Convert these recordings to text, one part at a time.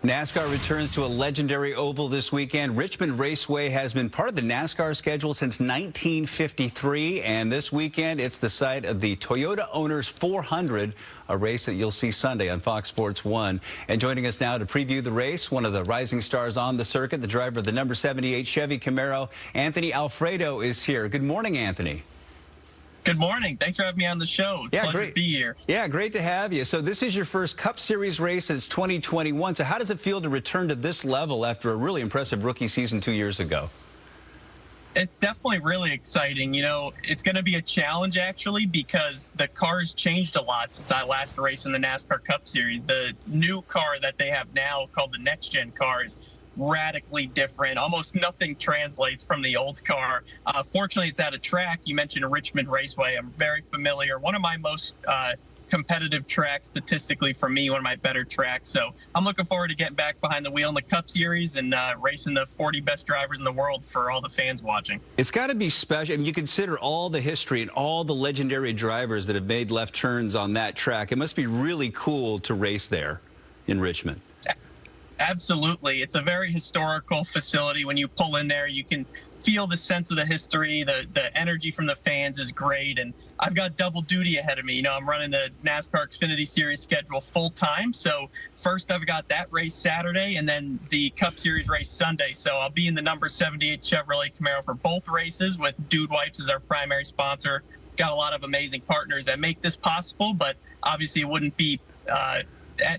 NASCAR returns to a legendary oval this weekend. Richmond Raceway has been part of the NASCAR schedule since 1953, and this weekend it's the site of the Toyota Owners 400, a race that you'll see Sunday on Fox Sports 1. And joining us now to preview the race, one of the rising stars on the circuit, the driver of the number 78 Chevy Camaro, Anthony Alfredo, is here. Good morning, Anthony. Good morning. Thanks for having me on the show. Yeah, Pleasure great to be here. Yeah, great to have you. So this is your first Cup Series race since 2021. So how does it feel to return to this level after a really impressive rookie season 2 years ago? It's definitely really exciting. You know, it's going to be a challenge, actually, because the car's changed a lot since I last raced in the NASCAR Cup Series. The new car that they have now, called the Next Gen car, is radically different. Almost nothing translates from the old car. Fortunately, it's at a track. You mentioned Richmond Raceway. I'm very familiar. One of my most competitive tracks statistically for me, one of my better tracks. So I'm looking forward to getting back behind the wheel in the Cup Series and racing the 40 best drivers in the world for all the fans watching. It's got to be special. And you consider all the history and all the legendary drivers that have made left turns on that track. It must be really cool to race there in Richmond. Absolutely. It's a very historical facility. When you pull in there, you can feel the sense of the history. The energy from the fans is great. And I've got double duty ahead of me. You know, I'm running the NASCAR Xfinity Series schedule full time. So first I've got that race Saturday and then the Cup Series race Sunday. So I'll be in the number 78 Chevrolet Camaro for both races with Dude Wipes as our primary sponsor. Got a lot of amazing partners that make this possible, but obviously it wouldn't be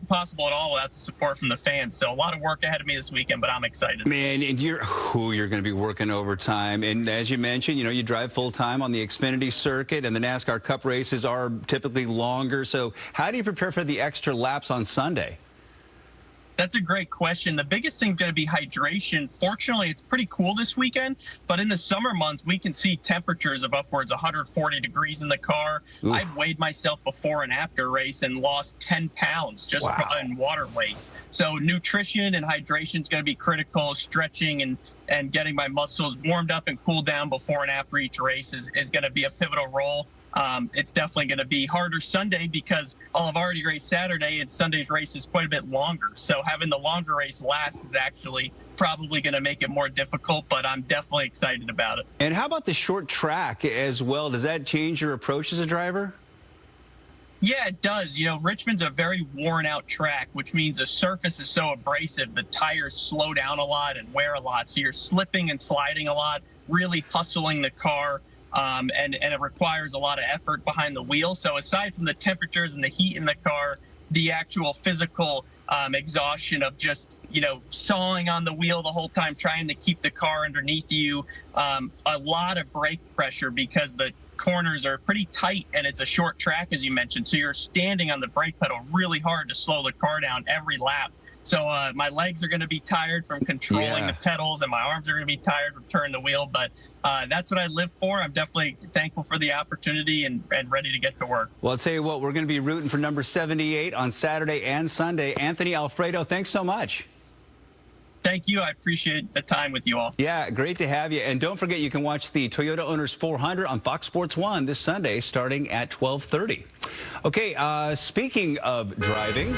possible at all without the support from the fans. So a lot of work ahead of me this weekend, but I'm excited. Man, and you're going to be working overtime. And as you mentioned, you know, you drive full time on the Xfinity circuit, and the NASCAR Cup races are typically longer. So how do you prepare for the extra laps on Sunday? That's a great question. The biggest thing is going to be hydration. Fortunately, it's pretty cool this weekend, but in the summer months, we can see temperatures of upwards 140 degrees in the car. Oof. I've weighed myself before and after race and lost 10 pounds just in water weight. So nutrition and hydration is going to be critical. Stretching and getting my muscles warmed up and cooled down before and after each race is going to be a pivotal role. It's definitely going to be harder Sunday because I've already raced Saturday and Sunday's race is quite a bit longer. So having the longer race last is actually probably going to make it more difficult, but I'm definitely excited about it. And how about the short track as well? Does that change your approach as a driver? Yeah, it does. You know, Richmond's a very worn out track, which means the surface is so abrasive. The tires slow down a lot and wear a lot. So you're slipping and sliding a lot, really hustling the car. And it requires a lot of effort behind the wheel. So aside from the temperatures and the heat in the car, the actual physical exhaustion of just, you know, sawing on the wheel the whole time, trying to keep the car underneath you, a lot of brake pressure because the corners are pretty tight and it's a short track, as you mentioned. So you're standing on the brake pedal really hard to slow the car down every lap. So my legs are going to be tired from controlling the pedals, and my arms are going to be tired from turning the wheel. But that's what I live for. I'm definitely thankful for the opportunity and ready to get to work. Well, I'll tell you what, we're going to be rooting for number 78 on Saturday and Sunday. Anthony Alfredo, thanks so much. Thank you. I appreciate the time with you all. Yeah, great to have you. And don't forget, you can watch the Toyota Owners 400 on Fox Sports 1 this Sunday starting at 12:30. Okay, speaking of driving.